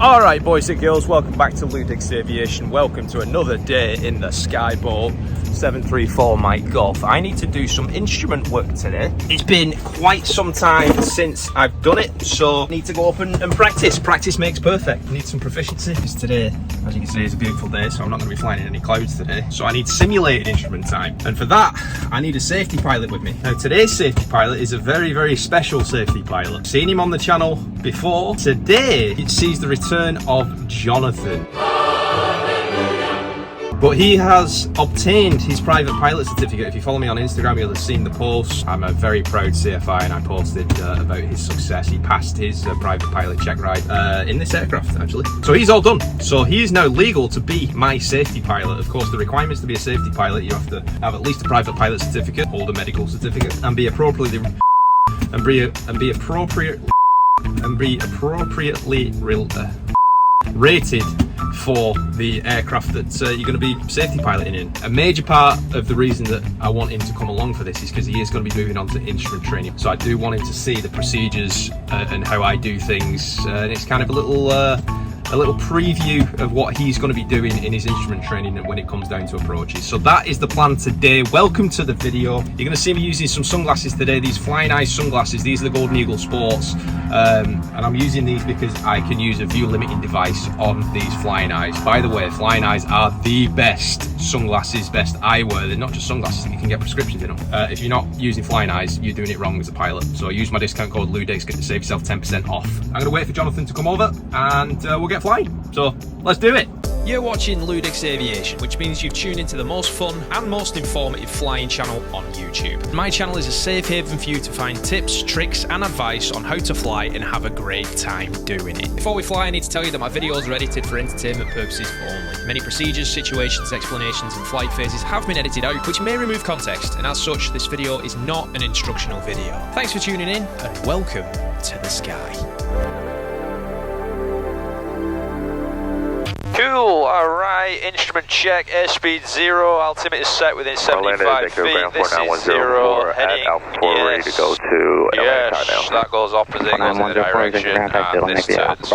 Alright boys and girls, welcome back to LewDix Aviation. Welcome to another day in the Skyboat 734 Mike Golf. I need to do some instrument work today. It's been quite some time since I've done it, so I need to go up and practice. Practice makes perfect. I need some proficiency. Because today, as you can see, is a beautiful day, so I'm not going to be flying in any clouds today. So I need simulated instrument time. And for that, I need a safety pilot with me. Now today's safety pilot is a very, very special safety pilot. Seen him on the channel before. Today, it sees the return of Jonathan. But he has obtained his private pilot certificate. If you follow me on Instagram, you'll have seen the post. I'm a very proud CFI and I posted about his success. He passed his private pilot check ride in this aircraft, actually. So he's all done. So he is now legal to be my safety pilot. Of course, the requirements to be a safety pilot, you have to have at least a private pilot certificate, hold a medical certificate, and be appropriately rated for the aircraft that you're going to be safety piloting in. A major part of the reason that I want him to come along for this is because he is going to be moving on to instrument training. So I do want him to see the procedures and how I do things. And it's kind of a little preview of what he's going to be doing in his instrument training when it comes down to approaches. So that is the plan today. Welcome to the video. You're going to see me using some sunglasses today. These Flying Eyes sunglasses. These are the Golden Eagle Sports. And I'm using these because I can use a view limiting device on these Flying Eyes. By the way, Flying Eyes are the best sunglasses, best eyewear. They're not just sunglasses, you can get prescriptions in them. If you're not using Flying Eyes, you're doing it wrong as a pilot. So use my discount code LewDix to save yourself 10% off. I'm going to wait for Jonathan to come over and we'll get flying. So let's do it. You're watching LewDix Aviation, which means you've tuned into the most fun and most informative flying channel on YouTube. My channel is a safe haven for you to find tips, tricks and advice on how to fly and have a great time doing it. Before we fly, I need to tell you that my videos are edited for entertainment purposes only. Many procedures, situations, explanations and flight phases have been edited out, which may remove context, and as such, this video is not an instructional video. Thanks for tuning in and welcome to the sky. Cool, alright, instrument check, airspeed 0, altimeter set within 75 feet, this is 0, heading, ready to go to yes, that goes opposite, goes in the direction, and this turns.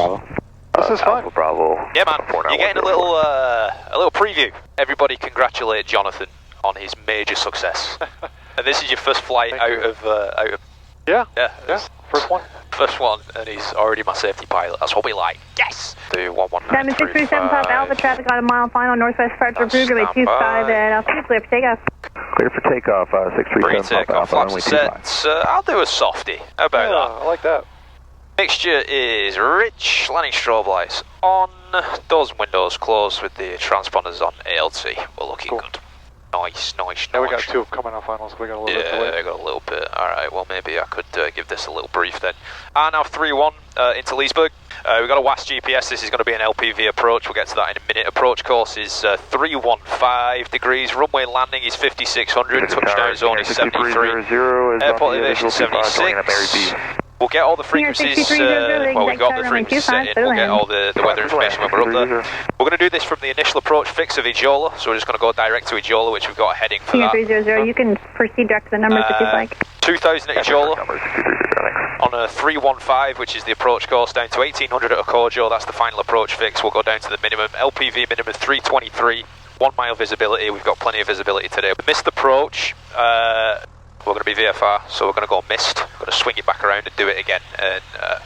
This is fine. Bravo. Yeah man, you're getting a little preview. Everybody congratulate Jonathan on his major success. And this is your first flight out of... Yeah, first one. First one, and he's already my safety pilot. That's what we like. Yes! Do 11935. 637 Top Alpha, traffic on a mile final, northwest Frederic Marcil, runway 25 at altitude, clear for takeoff. Clear for takeoff, 637 Top Alpha, runway 25. I'll do a softie. How about that? I like that. Mixture is rich, landing strobe lights on, doors and windows closed with the transponders on ALT. We're looking good. Nice. Yeah, we got two coming off finals, we got a little bit to wait. I got a little bit. Alright, well maybe I could give this a little brief then. And now 3-1 into Leesburg. We've got a WASP GPS, this is going to be an LPV approach, we'll get to that in a minute. Approach course is 315 degrees, runway landing is 5600, touchdown zone is 73, airport elevation 76. We'll get all the frequencies, well we've got the frequencies set in, we'll get all the weather information when we're up there. We're going to do this from the initial approach fix of Ijola, so we're just going to go direct to Ijola, which we've got a heading for that. 300, you can proceed direct to the numbers if you'd like. 2000 at Ijola, on a 315, which is the approach course, down to 1800 at Okojo, that's the final approach fix, we'll go down to the minimum, LPV minimum 323, 1 mile visibility, we've got plenty of visibility today. We missed approach, we're going to be VFR, so we're going to go missed. We're going to swing it back around and do it again. And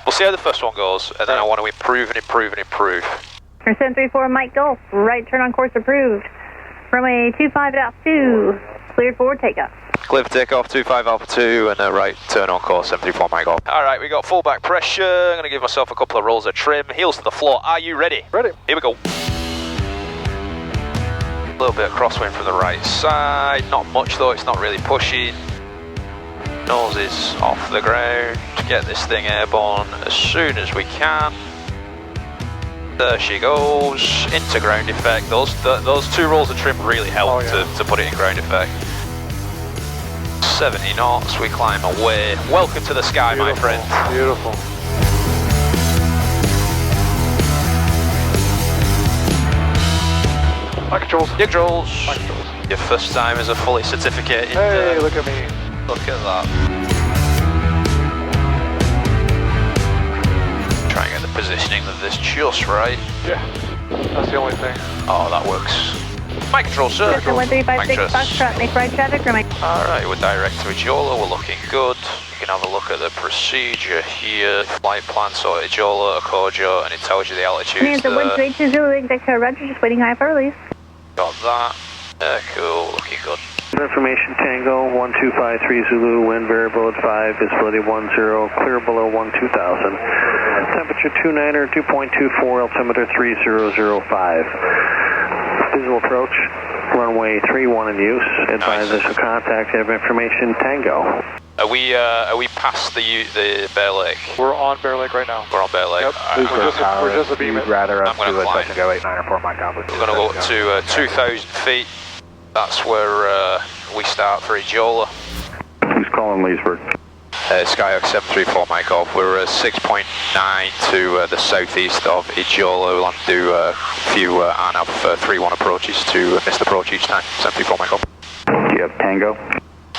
we'll see how the first one goes, and then I want to improve and improve and improve. 734 Mike Golf, right turn on course approved. Runway 25 at altitude, cleared for takeoff. Clear for takeoff, 25 Alpha 2, and a right turn on course, 734 Mike Golf. Alright, we got full back pressure. I'm going to give myself a couple of rolls of trim. Heels to the floor. Are you ready? Ready. Here we go. A little bit of crosswind from the right side. Not much though, it's not really pushing. Nose is off the ground. Get this thing airborne as soon as we can. There she goes. Into ground effect. Those two rolls of trim really help to put it in ground effect. 70 knots. We climb away. Welcome to the sky, my friend. Beautiful. Flight controls. Dig controls. Flight controls. Your first time as a fully certificated. Hey, look at me. Look at that. Try and get the positioning of this just right. Yeah, that's the only thing. Oh, that works. Mic control, sir. Cessna 1356 Foxtrot, make right traffic, runway. Alright, we're direct to Ijola, we're looking good. You can have a look at the procedure here. Flight plan, so Ijola, Accordio, and it tells you the altitude. It's a 12820, LewDix Roger, just waiting high for release. Got that. Cool, looking good. Information Tango 1253 Zulu, wind variable at 5, visibility 10, clear below 12,000. Temperature 29er, 2.24, altimeter 3005. Visual approach, runway 31 in use. Advise us to contact, have information Tango. Are we past the Bear Lake? We're on Bear Lake right now. We're on Bear Lake. Yep. We're just a beam it. Rather I'm going to climb. Go 894 Mike Alves. We're going to go up to 2,000 feet. That's where we start for Ijola. Who's calling Leesburg? Skyhawk 734 Mike Golf. We're 6.9 to the southeast of Ijola. We'll have to do a few ANAV 3-1 approaches to miss the approach each time. 734 Mike Golf. Do you have Tango?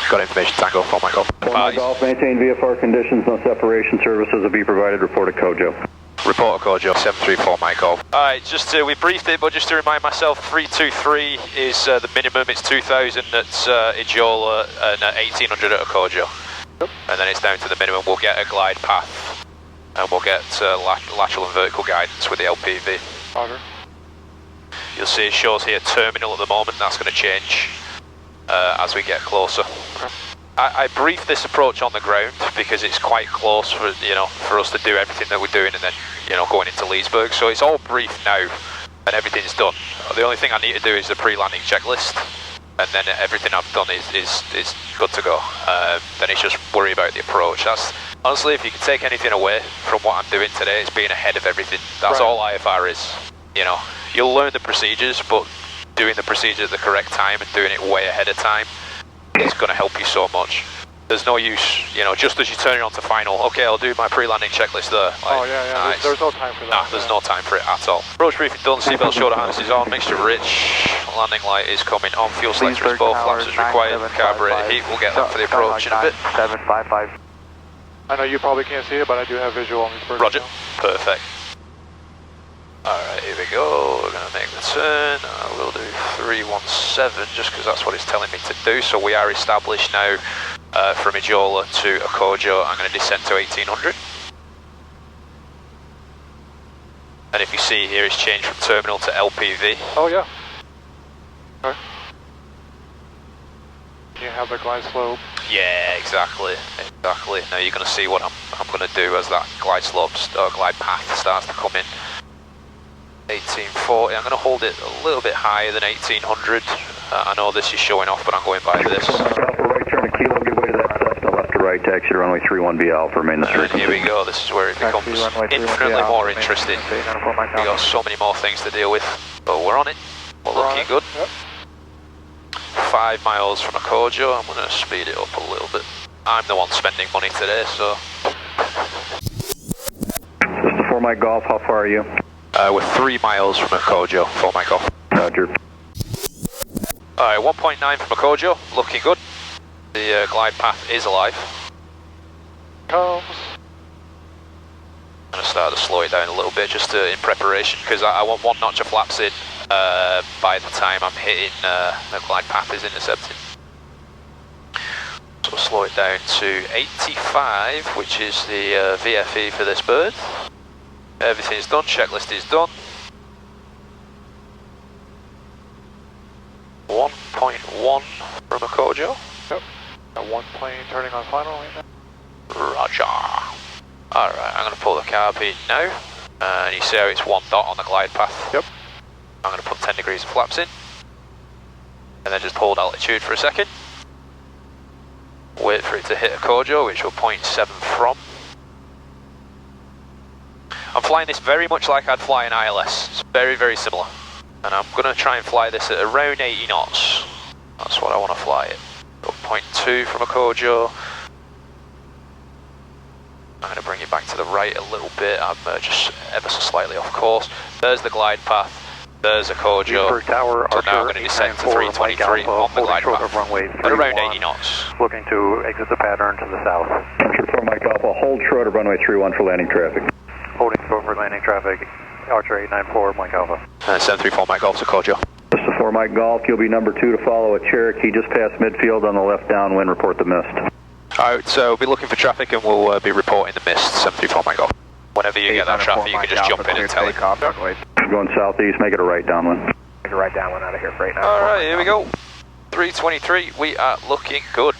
Got information, Tango 4 Mike Golf. Mike Golf, maintain VFR conditions, no separation services will be provided. Report to Kojo. Report to Kojo, 734 Mike Golf. Alright, just we briefed it, but just to remind myself, 323 is the minimum. It's 2,000 at Ijola and 1,800 at Kojo. Yep. And then it's down to the minimum. We'll get a glide path and we'll get lateral and vertical guidance with the LPV. Roger. You'll see it shows here terminal at the moment. That's going to change as we get closer. Okay. I briefed this approach on the ground because it's quite close for us to do everything that we're doing and then going into Leesburg. So it's all briefed now and everything's done. The only thing I need to do is the pre-landing checklist. And then everything I've done is good to go. Then it's just worry about the approach. That's honestly, if you can take anything away from what I'm doing today, it's being ahead of everything. That's right. all IFR is. You'll learn the procedures, but doing the procedure at the correct time and doing it way ahead of time is going to help you so much. There's no use, just as you're turning on to final, okay, I'll do my pre-landing checklist there. Like, there's no time for that. Nah, there's no time for it at all. Approach briefing done, seatbelt shoulder harnesses on, mixture rich, landing light is coming on, fuel selector is both, flaps as required, carburetor heat, we'll get that for the approach in a bit. 755. I know you probably can't see it, but I do have visual on these birds. Roger, now. perfect. Alright, here we go, we're going to make the turn, we'll do 317 just because that's what it's telling me to do, so we are established now. From Ijola to Accordio, I'm going to descend to 1800. And if you see here, it's changed from terminal to LPV. Oh yeah. Okay. You have the glide slope. Yeah, exactly. Now you're going to see what I'm going to do as that glide slope or glide path starts to come in. 1840. I'm going to hold it a little bit higher than 1800. I know this is showing off, but I'm going by this. Right turn to Kilo, give way to that Cessna, left to right, taxi to runway 31B Alpha, remain the street. Here we go, this is where it becomes infinitely more interesting. We've got so many more things to deal with, but we're on it. We're looking good. Yep. 5 miles from Accordio, I'm going to speed it up a little bit. I'm the one spending money today, so... Just 4 Mike Golf, how far are you? We're 3 miles from Accordio, 4 Mike Golf. Roger. Alright, 1.9 from Accordio, looking good. The glide path is alive. Comes. I'm going to start to slow it down a little bit just in preparation because I want 1 notch of flaps in by the time I'm hitting the glide path is intercepting. So slow it down to 85, which is the VFE for this bird. Everything's done, checklist is done. 1.1 from Accordio. Yep. Got 1 plane turning on final right now. Roger. Alright, I'm going to pull the carb heat now. And you see how it's 1 dot on the glide path? Yep. I'm going to put 10 degrees of flaps in. And then just hold altitude for a second. Wait for it to hit Accordio, which we're 0.7 from. I'm flying this very much like I'd fly an ILS. It's very, very similar. And I'm going to try and fly this at around 80 knots. That's what I want to fly it. Go 0.2 from Accordio. I'm going to bring it back to the right a little bit. I'm just ever so slightly off course. There's the glide path. There's Accordio. Tower, so now I'm going to descend to 323 on the glide path. At around 80 knots. Looking to exit the pattern to the south. 4 Mike Alpha, hold short of runway 31 for landing traffic. Holding short for landing traffic, Archer 894, Mike Alpha. 734 Mike Golf to Kojo. This is 4 Mike Golf, you'll be number 2 to follow a Cherokee just past midfield on the left downwind, report the mist. Alright, so we'll be looking for traffic and we'll be reporting the mist, 734 Mike Golf. Whenever you get that traffic, you can just jump in and tell it. Going southeast, make it a right downwind. Make a right downwind out of here for 894. Alright, here we go. 323, we are looking good.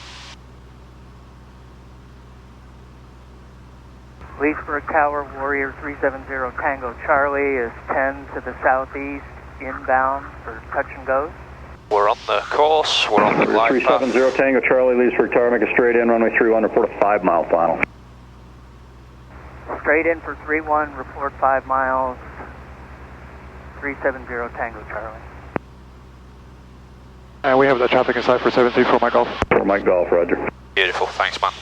Leesburg Tower, Warrior 370 Tango Charlie is 10 to the southeast, inbound for touch and goes. We're on the course, we're on the glide path. 370 Tango Charlie, Leesburg Tower, make a straight in, runway 31, report a 5 mile final. Straight in for 31, report 5 miles, 370 Tango Charlie. And we have the traffic inside for 734 Mike Golf. 4 Mike Golf, roger. Beautiful, thanks man.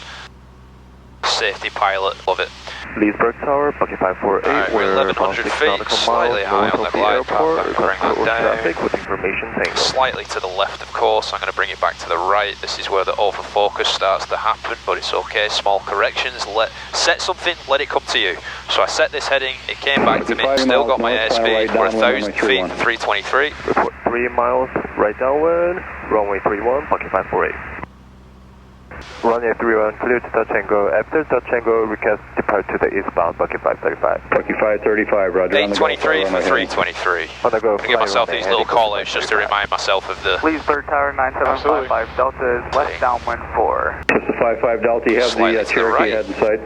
Safety pilot, love it. Leesburg Tower, Bucky 548. Alright, we're 1100 feet, slightly high on the glide path. I'm going to bring that down. Traffic with information tango. Slightly to the left, of course. I'm going to bring it back to the right. This is where the overfocus starts to happen, but it's okay. Small corrections. Set something, let it come to you. So I set this heading, it came back to me, still got my airspeed. We're 1,000 feet, 323. Report 3 miles, right downwind, runway 31, Bucky 548. Runway 31, clear to touch and go. After touch and go, request depart to the eastbound, Bucky 535. Bucky 535, roger. 823 for 323. On the go. I'm going to give myself these little call-outs just to remind myself of the... Leesburg Tower 9755, Delta is west downwind 4. Just the 55 Delta, you have the Cherokee head in sight.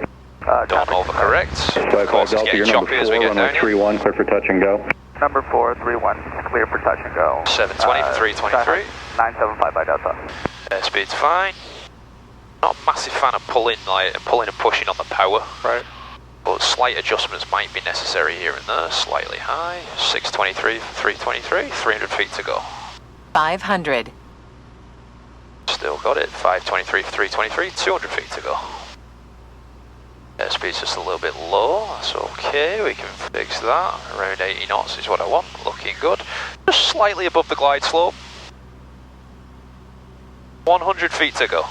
Don't overcorrect. Of course, it's getting choppy as we get down here. 31, clear for touch and go. Number 431, clear for touch and go. 720 for 323. 975 by Delta. Airspeed's fine. Not a massive fan of pulling and pushing on the power. Right. But slight adjustments might be necessary here and there. Slightly high. 623 for 323. 300 feet to go. 500. Still got it. 523 for 323. 200 feet to go. Airspeed's just a little bit low. That's okay. We can fix that. Around 80 knots is what I want. Looking good. Just slightly above the glide slope. 100 feet to go.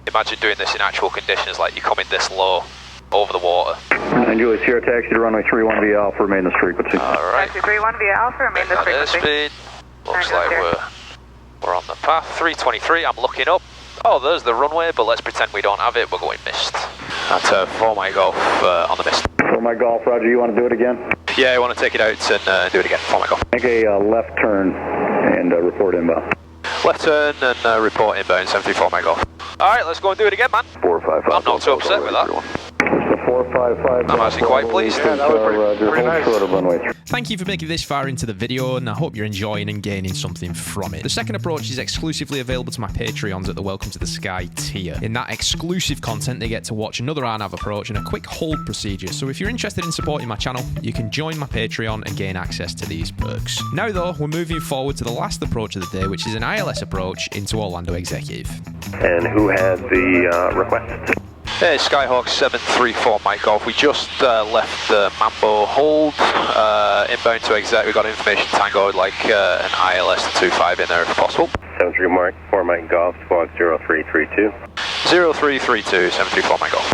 Imagine doing this in actual conditions, like you coming this low over the water. And Julie Sierra taxi to runway 31 via Alpha, remain this frequency. Alright. Taxi 31 via Alpha, remain this frequency. Airspeed. Looks like we're on the path. 323, I'm looking up. Oh, there's the runway, but let's pretend we don't have it. We're going mist. That's 4 Mike Golf on the mist. 4 Mike Golf, roger. You want to do it again? Yeah, I want to take it out and do it again. 4 Mike Golf. Make a left turn and report inbound. Left turn and report inbound, 74 Mike Golf. Alright, let's go and do it again, man. 455. I'm not too upset with that. 455. I'm actually quite pleased. Yeah, that was pretty nice. Thank you for making it this far into the video, and I hope you're enjoying and gaining something from it. The second approach is exclusively available to my Patreons at the Welcome to the Sky tier. In that exclusive content, they get to watch another RNAV approach and a quick hold procedure, so if you're interested in supporting my channel, you can join my Patreon and gain access to these perks. Now though, we're moving forward to the last approach of the day, which is an ILS approach into Orlando Executive. And who had the request? Hey, Skyhawk 734 Mike Golf. We just left the Mambo hold, inbound to exec. We got information tangoed like an ILS 25 in there if possible. 73 Mark, 4 Mike Golf, squawk 0332. 0332, 734 Mike Golf.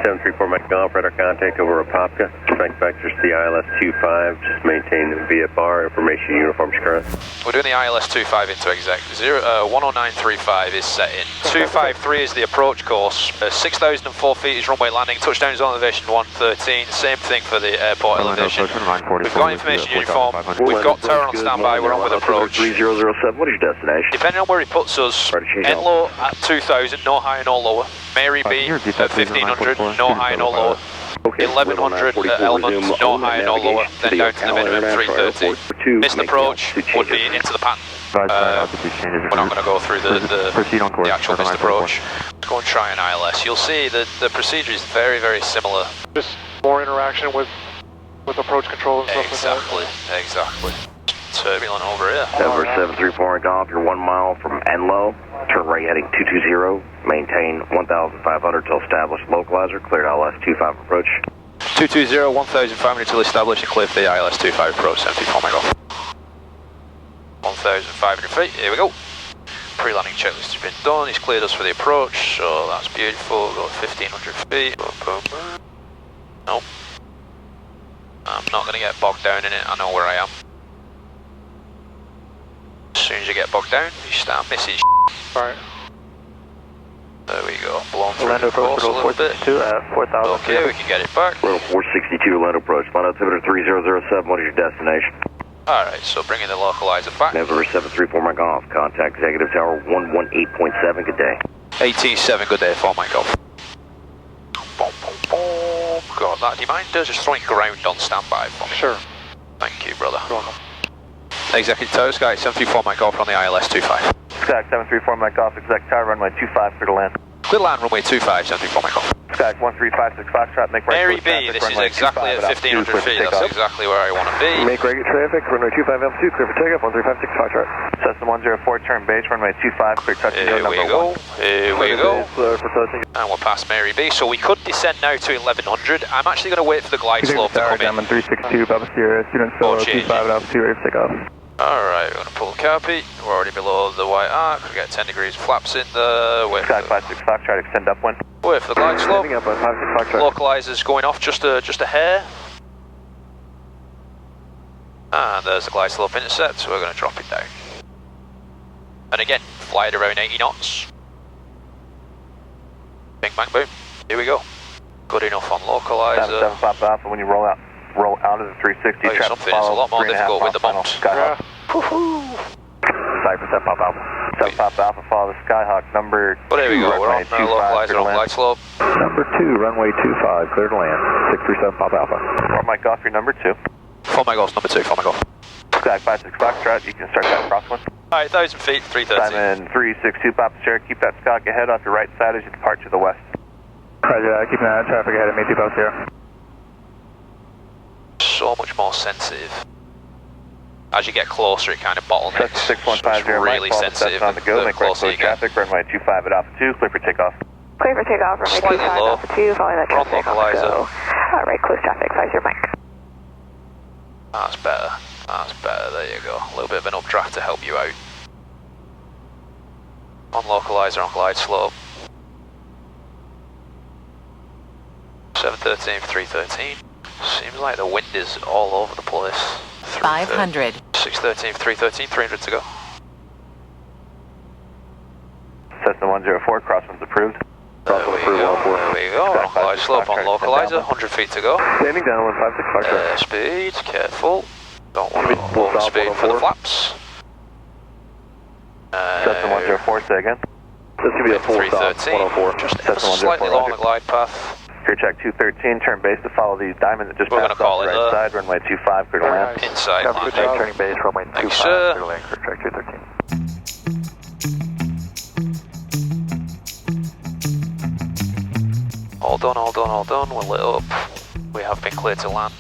734 Mike Golf, radar contact over Apopka. Strike vectors to the ILS 25, just maintain VFR, information uniforms current. We're doing the ILS 25 into exec. 10935 is set in. 253 is the approach course. 6,004 feet is runway landing. Touchdown is on elevation 113. Same thing for the airport elevation. We've got information uniform. We've got tower on standby. We're on with approach. 3007, what is your destination? Depending on where he puts us, end low at 2,000, no higher, no lower. Mary B at 1,500, no higher, no lower. 1,100 at Elmont, no higher, no lower. Then down to the minimum 330. Missed approach would be into the pattern. We're not going to go through the actual missed approach. Let's go and try an ILS. You'll see that the procedure is very, very similar. Just more interaction with approach control and stuff like that. Exactly. Turbulent over here. Denver 734 Golf, you're 1 mile from Enlow. Turn right heading 220. Maintain 1,500 till established localizer. Cleared ILS 25 approach. 220, 1,500 till established and cleared the ILS 25 approach. 74 Mike Golf. 1,500 feet. Here we go. Pre-landing checklist has been done. He's cleared us for the approach, so that's beautiful. Go 1,500 feet. Boom, boom, boom. Nope. I'm not going to get bogged down in it. I know where I am. As soon as you get bogged down, you start missing Alright. There we go. Blown through Orlando the course a little bit. 462 at 4,000. Okay, we can get it back. Well, 462, Orlando approach. Find altimeter 3007. What is your destination? Alright, so bringing the localizer back. November 734 Mike Golf. Contact Executive Tower 118.7. Good day. 87, good day, 4 Mike Golf. Boom, boom, boom. God, that, do you mind just throwing ground on standby for me? Sure. Thank you, brother. You're welcome. Executive Tower, Sky 734 Mike Golf on the ILS 25. Sky 734 Mike Golf, Executive Tower, runway 25, clear to land. Clear land, runway 25, 734 Mike Golf. Sky 1356 Foxtrot, make right. Mary B, this is exactly at 1,500 feet, that's exactly where I want to be. Make right traffic, runway 25 altitude, clear for takeoff, 1356 Foxtrot. Cessna 104, turn base, runway 25, clear touching Here number we go, 1. here we go. For touching. And we're past Mary B, so we could descend now to 1100. I'm actually going to wait for the glide slope to come in. Diamond 362, Papa Sierra, student solo, 25 altitude, ready for takeoff. Alright, we're going to pull the carpet. We're already below the white arc. We get 10 degrees flaps in the... Sky 56 Foxtrot, extend upwind. Wait for the glide slope. Up on 56 Foxtrot. Localizer's going off just a hair. And there's the glide slope intercept, so we're going to drop it down. And again, fly it around 80 knots. Bing, bang, boom. Here we go. Good enough on localizer. 7 Papa Alpha, when you roll out of the 360, oh, something is a lot more difficult with the bumps. Skyhawk. Cypress, 7 Papa Alpha. 7 Papa Alpha, follow the Skyhawk, number 2. Well, there we go, we're on localizer on glide slope. Number 2, runway 25, clear to land. 637 Papa Alpha. 4 Mike Golf, your number 2. 4 Mike Golf, number 2, 4 Mike Golf. Sky 56 Foxtrot, you can start that crosswind. Alright, 1,000 feet, 330. Simon 362 Papa Sierra, keep that Skyhawk ahead off your right side as you depart to the west. Roger, keeping that traffic ahead of me, 2 Papa Sierra. So much more sensitive. As you get closer, it kind of bottlenecks. 6150, really sensitive. On the go, make right close traffic, runway 25 at Alpha 2, clear for takeoff. Clear for takeoff, runway Slightly 25 low. Alpha 2, following that We're on traffic on the localizer. go. Right close traffic, 50 Mike. That's better. That's better. There you go. A little bit of an updraft to help you out. On localizer, on glide slope. 713 for 313. Seems like the wind is all over the place. 500. 613 for 313, 300 to go. Cessna 104, crosswind's approved. There we go, on glide slope, on localizer, 100 feet to go. Standing down, 156 Speed, careful. Don't want to go over speed for the flaps. Cessna 104, say again. This could be a full stop, 104. Just ever slightly low on the glide path. Clear check 213, turn base to follow the diamond that just We're passed off the right side, runway 25, clear to land. Inside line. Turning base, runway 25, Thanks, sir. clear to land, clear check 213. All done, all done, all done. We're lit up. We have been cleared to land.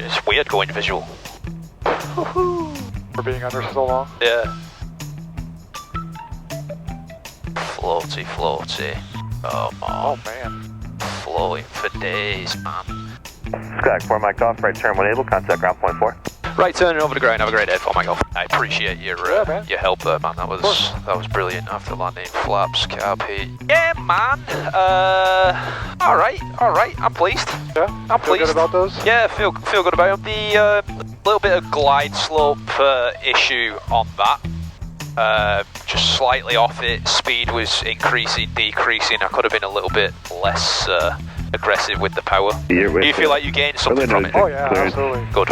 It's weird going visual. For being under so long? Yeah. Floaty, floaty. Oh, man. Flowing for days, man. Sky 4 Mike Golf, right turn when able, contact ground point 4. Right, turning over the ground. Have a great day, 4 Mike Golf. I appreciate your help there, man. That was brilliant after landing. Flaps, carpet. Yeah, man. Alright. I'm pleased. Yeah? I'm pleased. Feel good about those? Yeah, feel good about them. The little bit of glide slope issue on that. Just slightly off it. Speed was increasing, decreasing. I could have been a little bit less aggressive with the power. Do you feel like you gained something from it? Oh yeah, absolutely. Good.